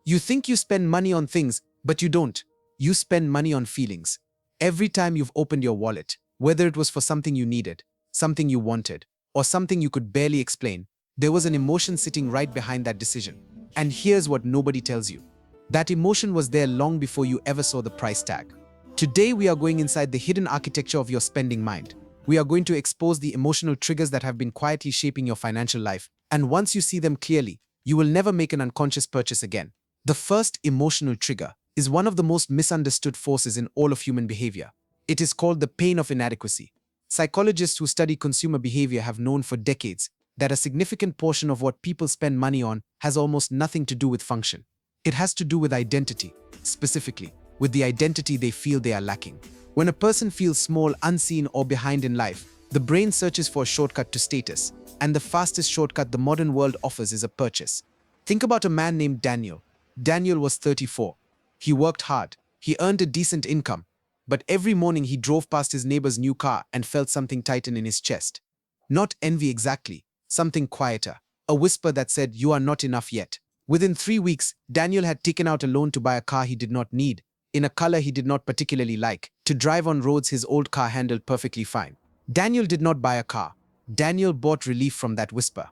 You think you spend money on things, but you don't. You spend money on feelings. Every time you've opened your wallet, whether it was for something you needed, something you wanted, or something you could barely explain, there was an emotion sitting right behind that decision. And here's what nobody tells you. That emotion was there long before you ever saw the price tag. Today we are going inside the hidden architecture of your spending mind. We are going to expose the emotional triggers that have been quietly shaping your financial life. And once you see them clearly, you will never make an unconscious purchase again. The first emotional trigger is one of the most misunderstood forces in all of human behavior. It is called the pain of inadequacy. Psychologists who study consumer behavior have known for decades that a significant portion of what people spend money on has almost nothing to do with function. It has to do with identity, specifically, with the identity they feel they are lacking. When a person feels small, unseen, or behind in life, the brain searches for a shortcut to status, and the fastest shortcut the modern world offers is a purchase. Think about a man named Daniel. Daniel was 34. He worked hard. He earned a decent income. But every morning he drove past his neighbor's new car and felt something tighten in his chest. Not envy exactly, something quieter. A whisper that said, "You are not enough yet." Within 3 weeks, Daniel had taken out a loan to buy a car he did not need, in a color he did not particularly like, to drive on roads his old car handled perfectly fine. Daniel did not buy a car. Daniel bought relief from that whisper.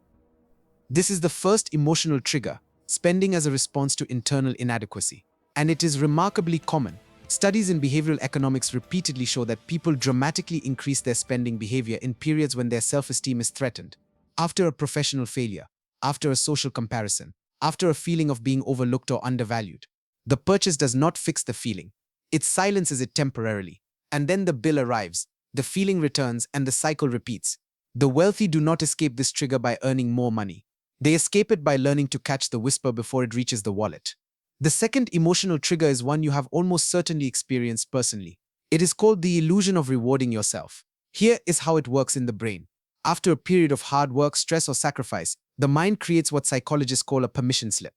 This is the first emotional trigger, spending as a response to internal inadequacy. And it is remarkably common. Studies in behavioral economics repeatedly show that people dramatically increase their spending behavior in periods when their self-esteem is threatened. After a professional failure, after a social comparison, after a feeling of being overlooked or undervalued. The purchase does not fix the feeling. It silences it temporarily. And then the bill arrives, the feeling returns, and the cycle repeats. The wealthy do not escape this trigger by earning more money. They escape it by learning to catch the whisper before it reaches the wallet. The second emotional trigger is one you have almost certainly experienced personally. It is called the illusion of rewarding yourself. Here is how it works in the brain. After a period of hard work, stress, or sacrifice, the mind creates what psychologists call a permission slip.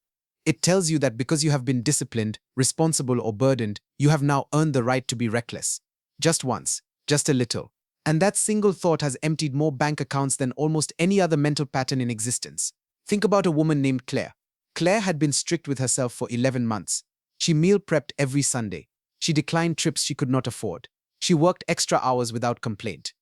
It tells you that because you have been disciplined, responsible, or burdened, you have now earned the right to be reckless. Just once, just a little. And that single thought has emptied more bank accounts than almost any other mental pattern in existence. Think about a woman named Claire. Claire had been strict with herself for 11 months. She meal prepped every Sunday. She declined trips she could not afford. She worked extra hours without complaint.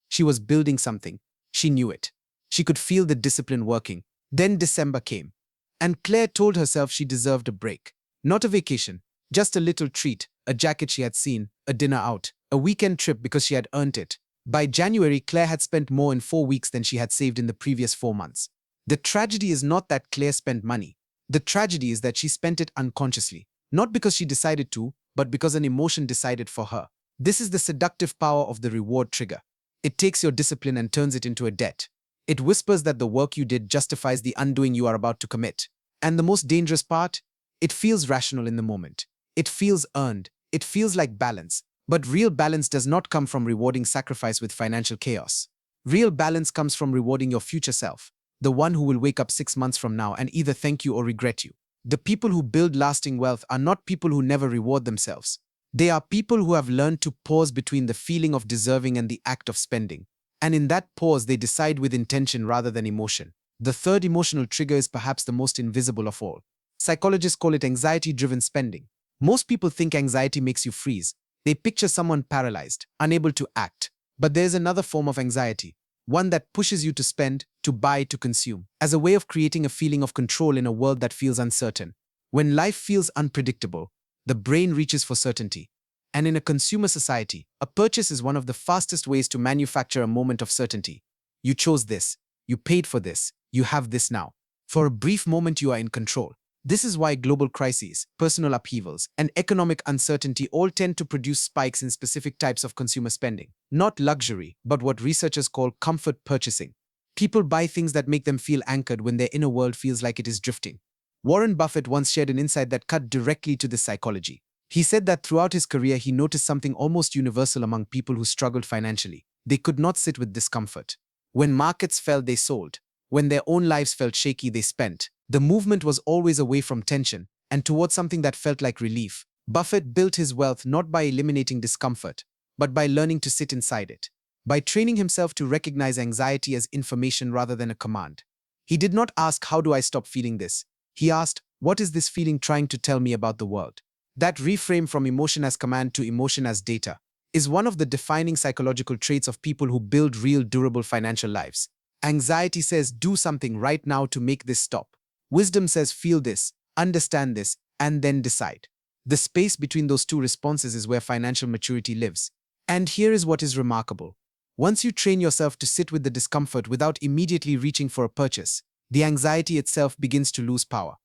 She was building something. She knew it. She could feel the discipline working. Then December came. And Claire told herself she deserved a break. Not a vacation, just a little treat, a jacket she had seen, a dinner out, a weekend trip because she had earned it. By January, Claire had spent more in 4 weeks than she had saved in the previous 4 months. The tragedy is not that Claire spent money. The tragedy is that she spent it unconsciously. Not because she decided to, but because an emotion decided for her. This is the seductive power of the reward trigger. It takes your discipline and turns it into a debt. It whispers that the work you did justifies the undoing you are about to commit. And the most dangerous part? It feels rational in the moment. It feels earned. It feels like balance. But real balance does not come from rewarding sacrifice with financial chaos. Real balance comes from rewarding your future self, the one who will wake up 6 months from now and either thank you or regret you. The people who build lasting wealth are not people who never reward themselves. They are people who have learned to pause between the feeling of deserving and the act of spending. And in that pause, they decide with intention rather than emotion. The third emotional trigger is perhaps the most invisible of all. Psychologists call it anxiety-driven spending. Most people think anxiety makes you freeze. They picture someone paralyzed, unable to act. But there's another form of anxiety, one that pushes you to spend, to buy, to consume, as a way of creating a feeling of control in a world that feels uncertain. When life feels unpredictable, the brain reaches for certainty. And in a consumer society, a purchase is one of the fastest ways to manufacture a moment of certainty. You chose this. You paid for this. You have this now. For a brief moment, you are in control. This is why global crises, personal upheavals, and economic uncertainty all tend to produce spikes in specific types of consumer spending. Not luxury, but what researchers call comfort purchasing. People buy things that make them feel anchored when their inner world feels like it is drifting. Warren Buffett once shared an insight that cut directly to this psychology. He said that throughout his career, he noticed something almost universal among people who struggled financially. They could not sit with discomfort. When markets fell, they sold. When their own lives felt shaky, they spent. The movement was always away from tension and towards something that felt like relief. Buffett built his wealth not by eliminating discomfort, but by learning to sit inside it. By training himself to recognize anxiety as information rather than a command. He did not ask, "How do I stop feeling this?" He asked, What is this feeling trying to tell me about the world? That reframe from emotion as command to emotion as data is one of the defining psychological traits of people who build real durable financial lives. Anxiety says do something right now to make this stop. Wisdom says feel this, understand this, and then decide. The space between those two responses is where financial maturity lives. And here is what is remarkable. Once you train yourself to sit with the discomfort without immediately reaching for a purchase, the anxiety itself begins to lose power.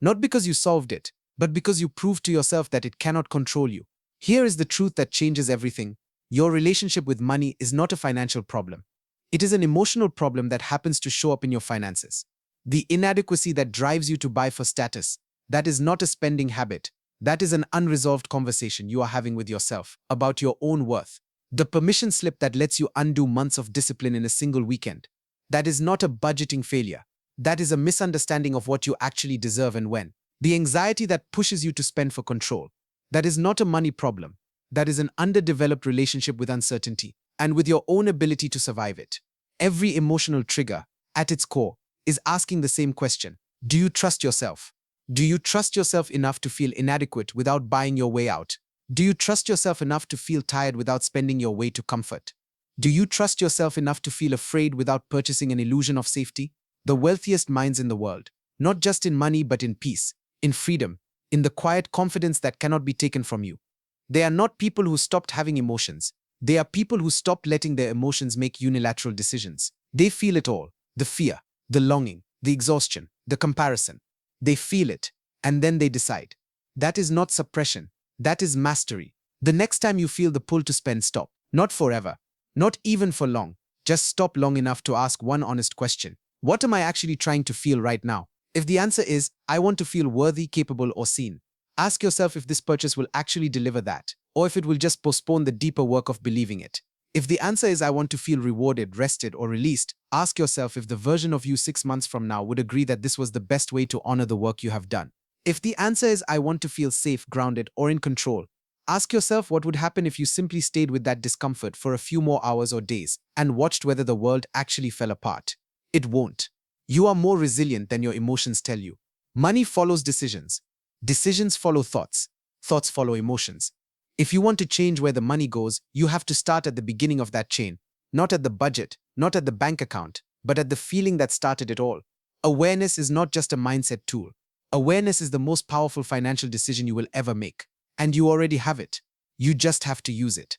Not because you solved it, but because you proved to yourself that it cannot control you. Here is the truth that changes everything. Your relationship with money is not a financial problem. It is an emotional problem that happens to show up in your finances. The inadequacy that drives you to buy for status, that is not a spending habit. That is an unresolved conversation you are having with yourself about your own worth. The permission slip that lets you undo months of discipline in a single weekend. That is not a budgeting failure. That is a misunderstanding of what you actually deserve and when. The anxiety that pushes you to spend for control. That is not a money problem. That is an underdeveloped relationship with uncertainty and with your own ability to survive it. Every emotional trigger, at its core, is asking the same question. Do you trust yourself? Do you trust yourself enough to feel inadequate without buying your way out? Do you trust yourself enough to feel tired without spending your way to comfort? Do you trust yourself enough to feel afraid without purchasing an illusion of safety? The wealthiest minds in the world, not just in money but in peace, in freedom, in the quiet confidence that cannot be taken from you. They are not people who stopped having emotions. They are people who stopped letting their emotions make unilateral decisions. They feel it all, the fear, the longing, the exhaustion, the comparison. They feel it, and then they decide. That is not suppression. That is mastery. The next time you feel the pull to spend, stop. Not forever. Not even for long. Just stop long enough to ask one honest question. What am I actually trying to feel right now? If the answer is, I want to feel worthy, capable, or seen, ask yourself if this purchase will actually deliver that, or if it will just postpone the deeper work of believing it. If the answer is, I want to feel rewarded, rested, or released, ask yourself if the version of you 6 months from now would agree that this was the best way to honor the work you have done. If the answer is, I want to feel safe, grounded, or in control, ask yourself what would happen if you simply stayed with that discomfort for a few more hours or days and watched whether the world actually fell apart. It won't. You are more resilient than your emotions tell you. Money follows decisions. Decisions follow thoughts. Thoughts follow emotions. If you want to change where the money goes, you have to start at the beginning of that chain. Not at the budget, not at the bank account, but at the feeling that started it all. Awareness is not just a mindset tool. Awareness is the most powerful financial decision you will ever make. And you already have it. You just have to use it.